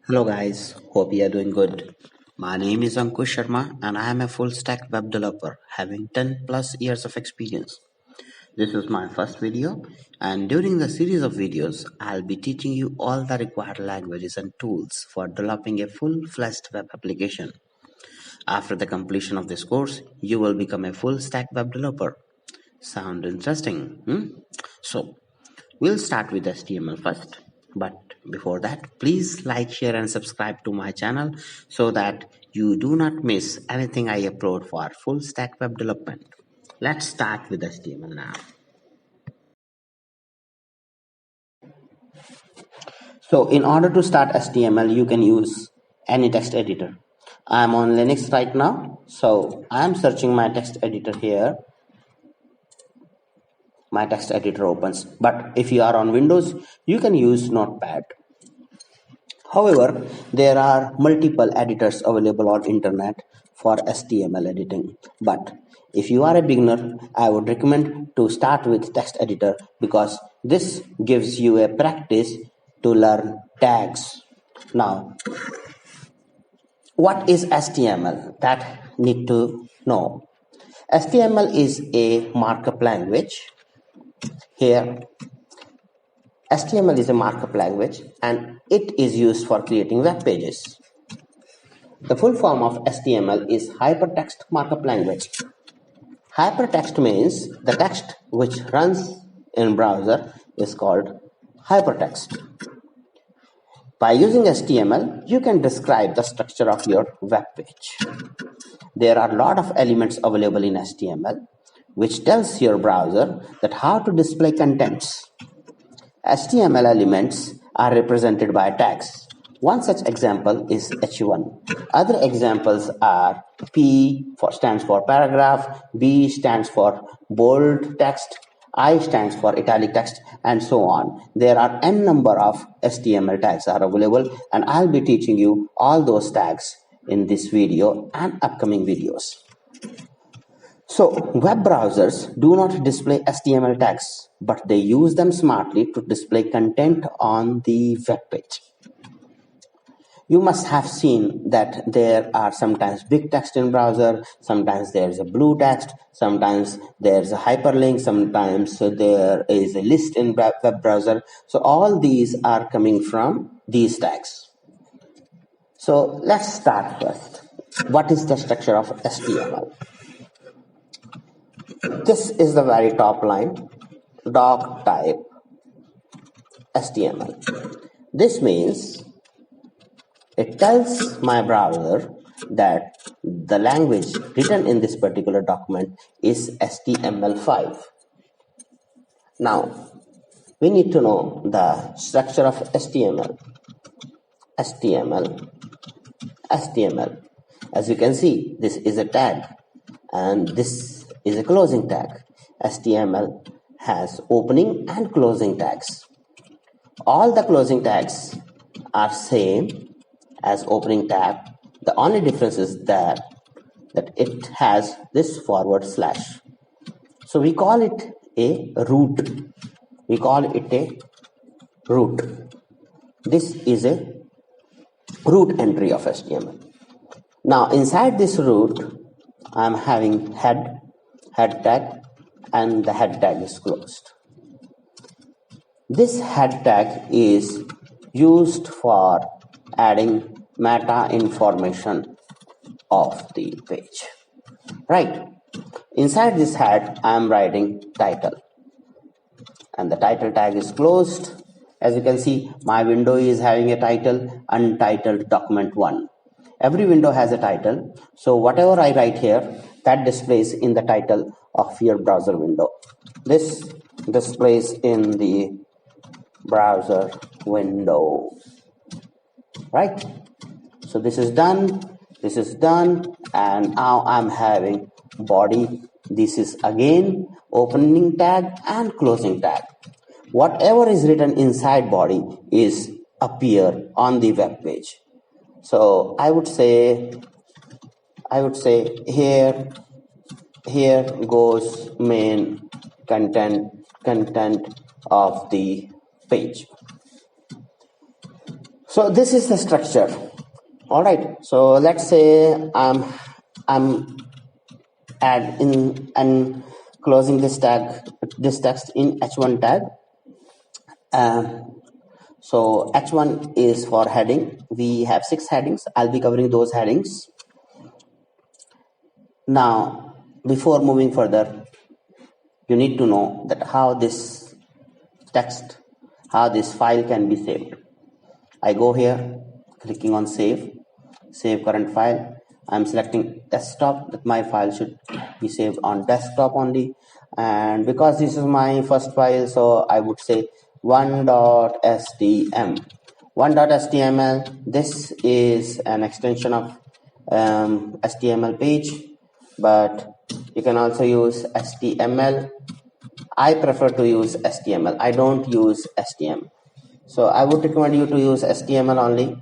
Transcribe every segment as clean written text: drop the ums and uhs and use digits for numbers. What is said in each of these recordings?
Hello guys, hope you are doing good. My name is Ankush Sharma and I am a full stack web developer having 10 plus years of experience. This is my first video and during the series of videos I'll be teaching you all the required languages and tools for developing a full-fledged web application. After the completion of this course, you will become a full stack web developer. Sound interesting? So, we'll start with HTML first. But before that, please like, share, and subscribe to my channel so that you do not miss anything I upload for full stack web development. Let's start with HTML now. So, in order to start HTML, you can use any text editor. I'm on Linux right now, so I'm searching my text editor here. My text editor opens, but if you are on Windows, you can use Notepad. However, there are multiple editors available on internet for HTML editing. But if you are a beginner, I would recommend to start with text editor because this gives you a practice to learn tags. Now, what is HTML? That need to know. HTML is a markup language. Here, HTML is a markup language and it is used for creating web pages. The full form of HTML is Hypertext Markup Language. Hypertext means the text which runs in browser is called hypertext. By using HTML, you can describe the structure of your web page. There are a lot of elements available in HTML which tells your browser that how to display contents. HTML elements are represented by tags. One such example is H1. Other examples are P stands for paragraph, B stands for bold text, I stands for italic text, and so on. There are n number of HTML tags are available, and I'll be teaching you all those tags in this video and upcoming videos. So, web browsers do not display HTML tags, but they use them smartly to display content on the web page. You must have seen that there are sometimes big text in browser, sometimes there's a blue text, sometimes there's a hyperlink, sometimes there is a list in web browser. So all these are coming from these tags. So let's start first. What is the structure of HTML? This is the very top line, doc type HTML. This means it tells my browser that the language written in this particular document is HTML5. Now, we need to know the structure of HTML. HTML. As you can see, this is a tag and this is a closing tag. HTML has opening and closing tags. All the closing tags are same as opening tag. The only difference is that it has this forward slash. So we call it a root. We call it a root. This is a root entry of HTML. Now inside this root, I'm having head tag, and the head tag is closed. This head tag is used for adding meta information of the page. Right. Inside this head, I am writing title. And the title tag is closed. As you can see, my window is having a title, untitled document 1. Every window has a title. So whatever I write here, that displays in the title of your browser window. This displays in the browser window. Right? So this is done, and now I'm having body. This is again opening tag and closing tag. Whatever is written inside body is appear on the web page. So I would say here goes main content of the page. So this is the structure. All right. So let's say I'm add in and closing this text in h1 tag. So h1 is for heading. We have 6 headings. I'll be covering those headings. Now, before moving further, you need to know that how this file can be saved. I go here, clicking on save current file. I'm selecting desktop, that my file should be saved on desktop only. And because this is my first file, so I would say 1.stm. 1.html, this is an extension of HTML page, but you can also use HTML. I prefer to use HTML. I don't use HTML. So I would recommend you to use HTML only.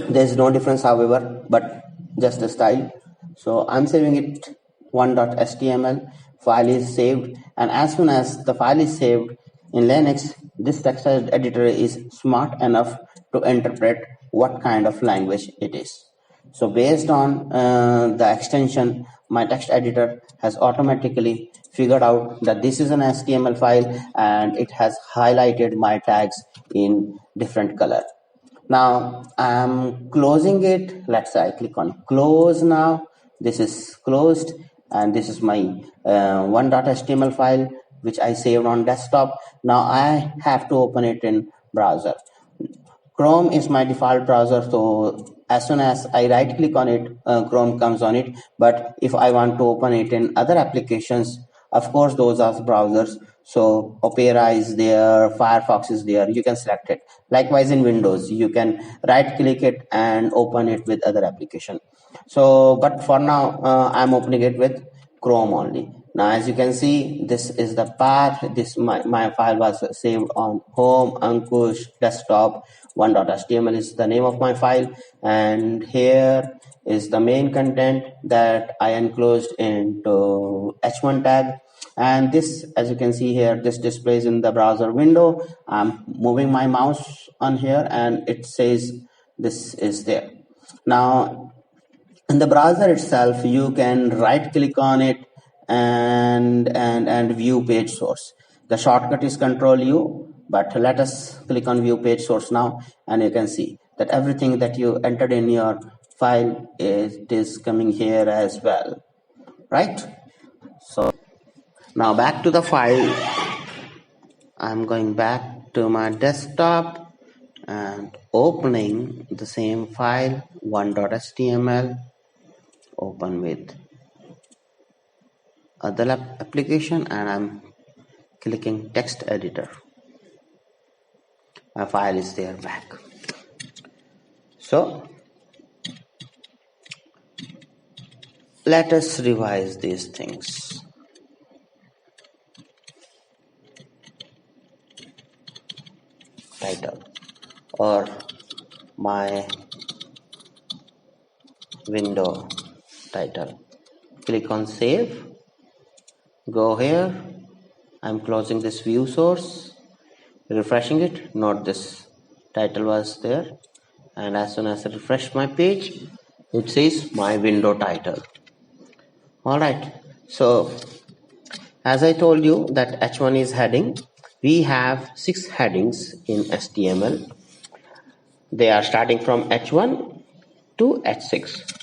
There is no difference, however, but just the style. So I'm saving it 1.html. File is saved, and as soon as the file is saved in Linux, this text editor is smart enough to interpret what kind of language it is. So based on the extension, my text editor has automatically figured out that this is an HTML file, and it has highlighted my tags in different color. Now I'm closing it. Let's say I click on close now. This is closed, and this is my 1.html file which I saved on desktop. Now I have to open it in browser. Chrome is my default browser, so as soon as I right click on it, Chrome comes on it. But if I want to open it in other applications, of course those are browsers. So Opera is there, Firefox is there, you can select it. Likewise in Windows, you can right click it and open it with other application. So but for now, I'm opening it with Chrome only. Now as you can see, this is the path. This my file was saved on home Ankush desktop. 1.html is the name of my file, and here is the main content that I enclosed into h1 tag. And this, as you can see here, this displays in the browser window. I'm moving my mouse on here and it says this is there. Now in the browser itself, you can right click on it and view page source. The shortcut is Control U, but let us click on view page source now, and you can see that everything that you entered in your file is coming here as well, right? So now back to the file. I'm going back to my desktop and opening the same file 1.html. Open with other application, and I'm clicking text editor. My file is there back. So let us revise these things. Title or my window title. Click on save. Go here. I'm closing this view source, refreshing it. Note this title was there, and as soon as I refresh my page, it says my window title. All right. So as I told you that h1 is heading, we have 6 headings in HTML. They are starting from h1 to h6.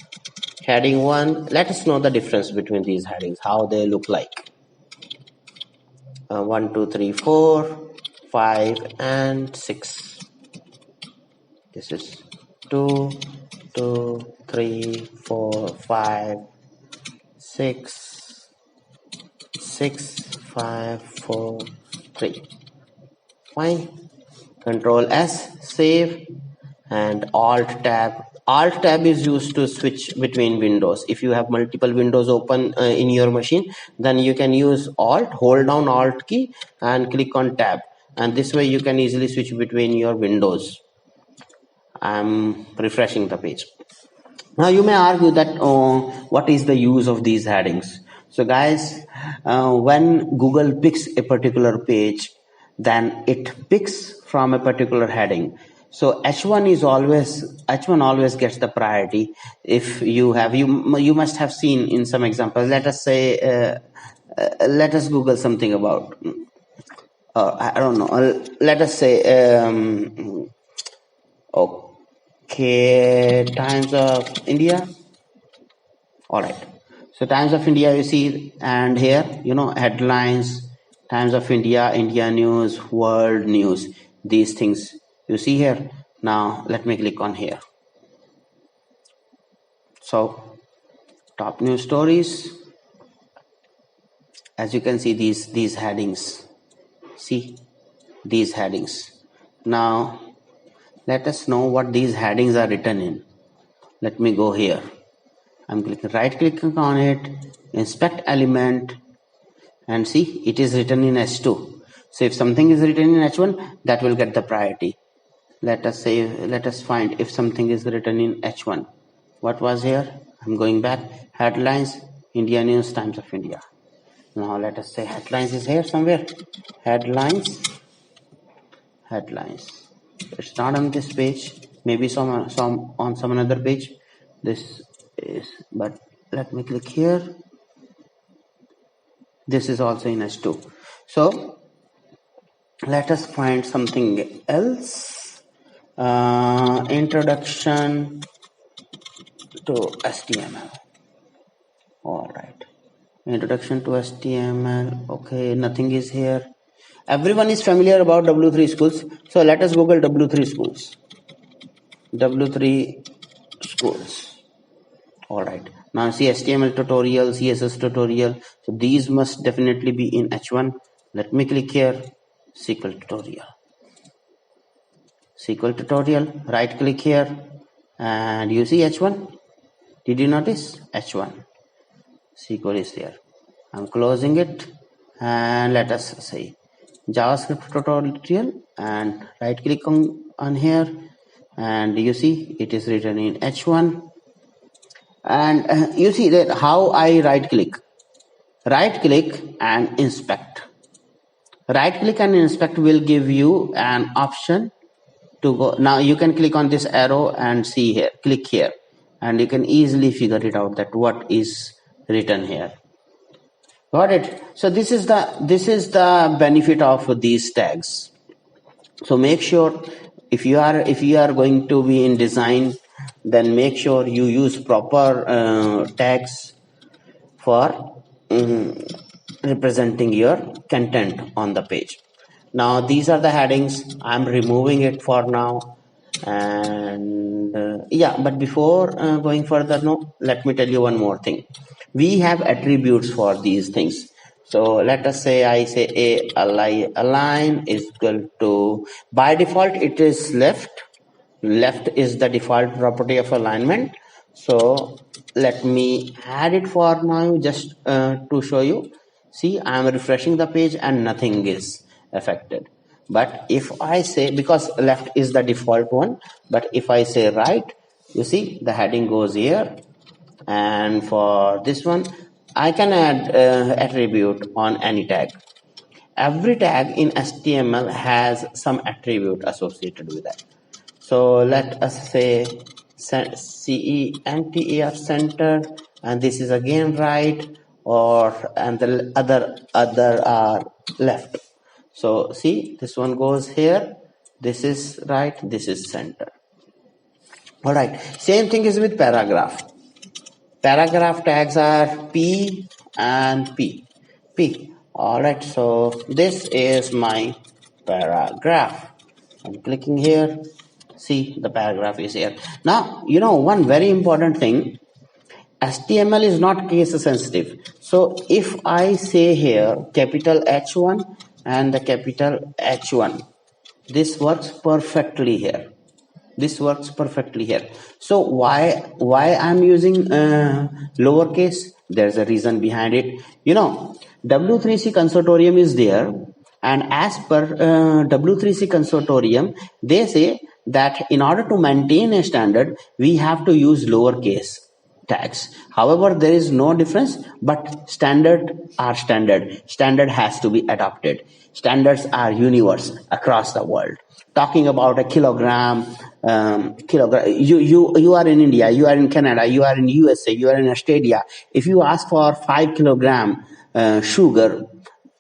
Heading 1, let us know the difference between these headings, how they look like. 1, 2, 3, 4, 5, and 6. This is 2, 2, 3, 4, 5, 6, 6, 5, 4, 3. Fine. Control S, save, and Alt tab. Alt tab is used to switch between windows. If you have multiple windows open in your machine, then you can use Alt, hold down Alt key and click on tab, and this way you can easily switch between your windows. I'm refreshing the page. Now you may argue that what is the use of these headings? So guys, when Google picks a particular page, then it picks from a particular heading. So H1 always gets the priority. If you have, you must have seen in some examples. Let us say, let us Google something about, I don't know. Let us say, okay, Times of India. All right. So Times of India, you see, and here, headlines, Times of India, India News, World News, these things you see here. Now let me click on here. So top news stories, as you can see, these headings. See these headings. Now let us know what these headings are written in. Let me go here. I'm right clicking on it, inspect element, and see it is written in H2. So if something is written in H1, that will get the priority. Let us find if something is written in H1. What was here? I'm going back. Headlines, India News, Times of India. Now let us say headlines is here somewhere. Headlines. It's not on this page. Maybe some on some another page. This is, but let me click here. This is also in H2. So let us find something else. Introduction to HTML. All right. Introduction to HTML. Okay, nothing is here. Everyone is familiar about W3 schools. So let us Google W3 schools. W3 schools. All right. Now see HTML tutorial, CSS tutorial. So these must definitely be in H1. Let me click here. SQL tutorial. SQL tutorial. Right click here. And you see H1. Did you notice? H1. SQL is there. I'm closing it. And let us say JavaScript tutorial. And right click on here. And you see it is written in H1. And you see that how I right click and inspect. Right click and inspect will give you an option to go. Now you can click on this arrow and see here, click here, and you can easily figure it out that what is written here. Got it? So this is the benefit of these tags. So make sure if you are going to be in design, then make sure you use proper tags for representing your content on the page. Now these are the headings. I'm removing it for now. And yeah, but before going further, let me tell you one more thing. We have attributes for these things. So let us say I say align is equal to, by default it is left is the default property of alignment. So let me add it for now just to show you. See, I am refreshing the page and nothing is affected. But if I say, because left is the default one, but if I say right, you see the heading goes here. And for this one, I can add attribute on any tag. Every tag in HTML has some attribute associated with that. So let us say CENTER center, and this is again right, and the other are left. So see, this one goes here, this is right, this is center. All right, same thing is with paragraph. Paragraph tags are P and P. All right, so this is my paragraph. I'm clicking here. See, the paragraph is here. Now, one very important thing, HTML is not case sensitive. So if I say here capital H1 and the capital H1, this works perfectly here. So why I'm using lowercase? There's a reason behind it. W3C consortium is there, and as per W3C consortium, they say that in order to maintain a standard, we have to use lowercase tags. However, there is no difference, but standard has to be adopted. Standards are universe across the world. talking about a kilogram. You are in India, you are in Canada, you are in USA, you are in Australia. If you ask for 5 kilogram sugar,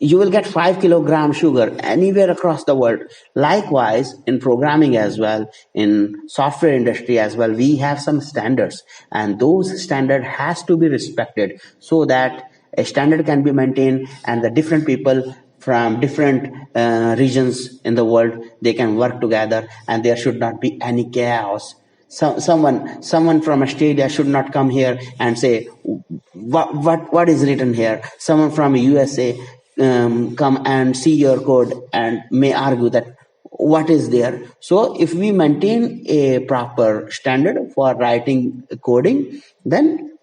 you will get 5 kilogram sugar anywhere across the world. Likewise, in programming as well, in software industry as well, we have some standards, and those standard has to be respected so that a standard can be maintained, and the different people from different regions in the world, they can work together, and there should not be any chaos. Someone from Australia should not come here and say what is written here. Someone from USA come and see your code and may argue that what is there. So if we maintain a proper standard for writing coding, then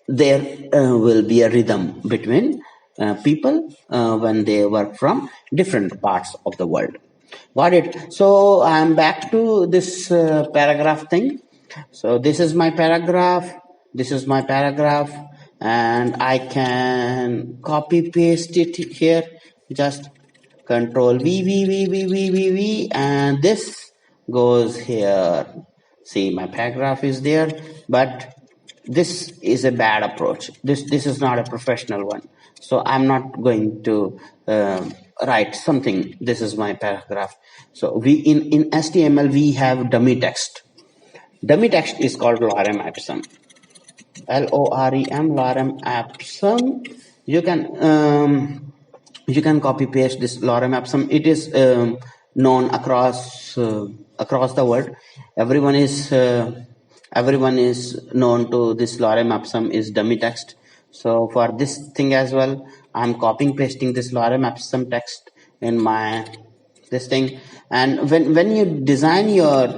there will be a rhythm between people when they work from different parts of the world. Got it? So I'm back to this paragraph thing. So this is my paragraph. This is my paragraph, and I can copy paste it here. Just Control V, and this goes here. See, my paragraph is there, but this is a bad approach. This is not a professional one. So I'm not going to write something. This is my paragraph. So we in HTML we have dummy text. Dummy text is called lorem ipsum. Lorem ipsum. You can copy paste this lorem ipsum. It is known across the world. Everyone is known to this lorem ipsum is dummy text. So for this thing as well, I'm copying pasting this lorem ipsum text in my this thing. And when you design your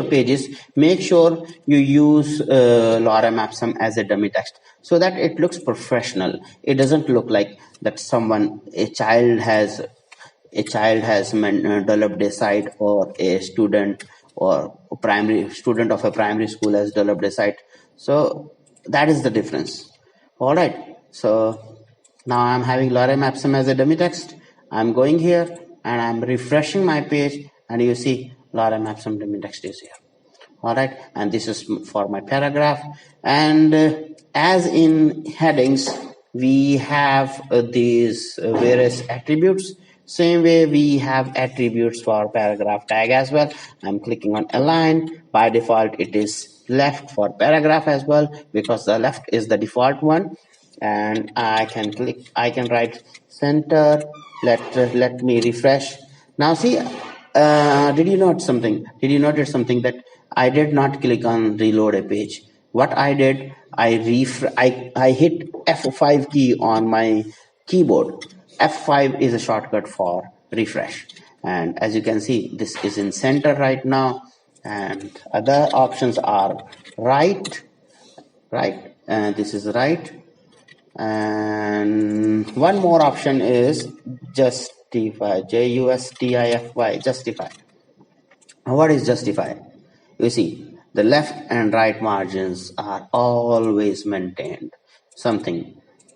pages, make sure you use lorem ipsum as a dummy text so that it looks professional. It doesn't look like that a child has developed a site, or a student or a primary student of a primary school has developed a site. So that is the difference. All right. So now I'm having lorem ipsum as a dummy text. I'm going here and I'm refreshing my page, and you see lorem ipsum dummy text is here. All right, and this is for my paragraph. And as in headings, we have these various attributes. Same way we have attributes for paragraph tag as well. I'm clicking on align. By default, it is left for paragraph as well, because the left is the default one. And I can write center. Let me refresh. Now see, did you notice something that I did not click on reload a page? What I did, I hit F5 key on my keyboard. F5 is a shortcut for refresh, and as you can see, this is in center right now, and other options are right, and this is right, and one more option is justify, justify, justify. What is justify? You see, the left and right margins are always maintained.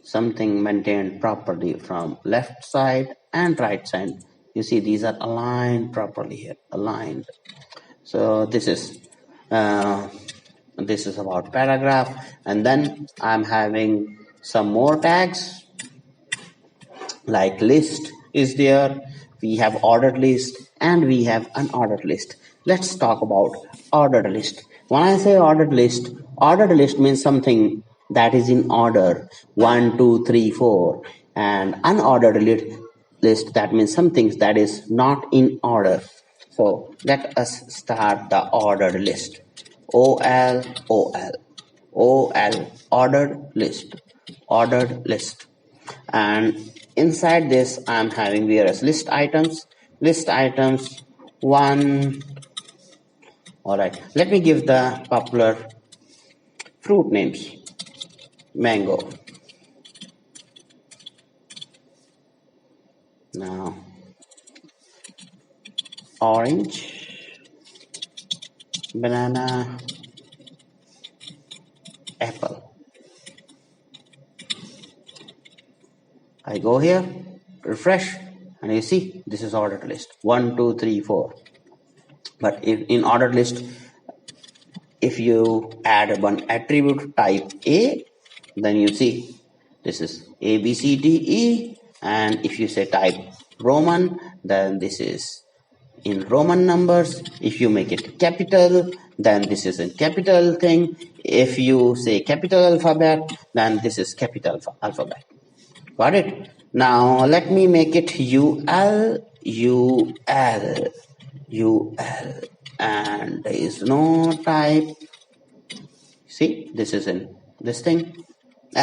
Something maintained properly from left side and right side. You see, these are aligned properly here, aligned. So this is about paragraph, and then I'm having some more tags like list is there. We have ordered list and we have unordered list. Let's talk about ordered list. When I say ordered list means something that is in order 1, 2, 3, 4, and unordered list, that means something that is not in order. So let us start the ordered list. OL ordered list. And inside this I'm having various list items. One. All right, let me give the popular fruit names. Mango. Now orange, banana, apple. I go here, refresh, And you see, this is ordered list 1, 2, 3, 4. But if in ordered list, if you add one attribute type A, then you see this is A, B, C, D, E. And if you say type Roman, then this is in Roman numbers. If you make it capital, then this is a capital thing. If you say capital alphabet, then this is capital alphabet. Got it? Now let me make it UL, UL, UL, and there is no type. See, this is in this thing.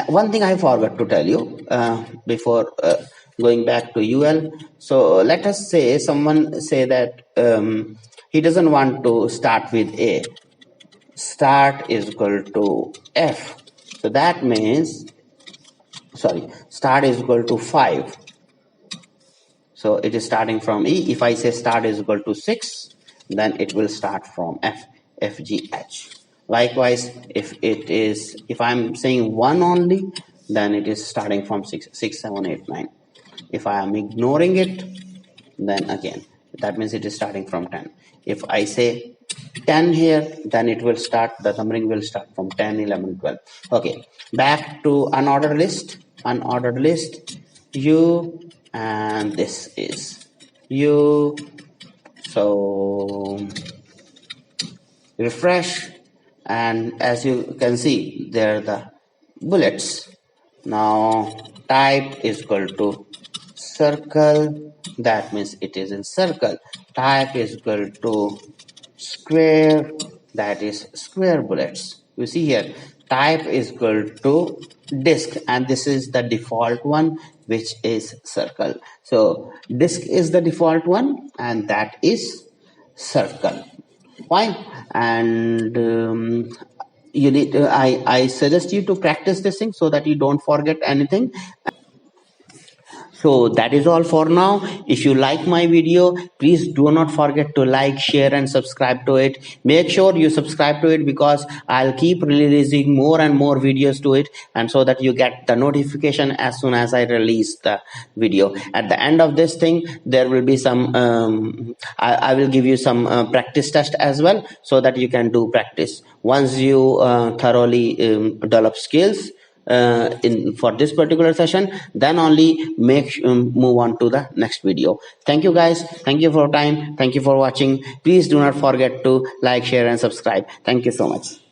One thing I forgot to tell you before going back to UL. So let us say someone say that he doesn't want to start with A. Start is equal to F. So that means, sorry, start is equal to 5. So it is starting from E. If I say start is equal to 6, then it will start from F, F, G, H. Likewise, if I'm saying 1 only, then it is starting from 6, 7, 8, 9. If I am ignoring it, then again, that means it is starting from 10. If I say 10 here, then it will start, the numbering will start from 10, 11, 12. Okay, back to unordered list, U, and this is U. So refresh, and as you can see, there are the bullets. Now type is equal to circle, that means it is in circle. Type is equal to square, that is square bullets. You see here, type is equal to disk, and this is the default one, which is circle. So disk is the default one, and that is circle. Fine. And you need I suggest you to practice this thing so that you don't forget anything. So that is all for now. If you like my video, please do not forget to like, share and subscribe to it. Make sure you subscribe to it, because I'll keep releasing more and more videos to it, and so that you get the notification as soon as I release the video. At the end of this thing, there will be some I will give you some practice test as well, so that you can do practice. Once you thoroughly develop skills for this particular session, then only move on to the next video. Thank you guys, thank you for your time, thank you for watching. Please do not forget to like, share and subscribe. Thank you so much.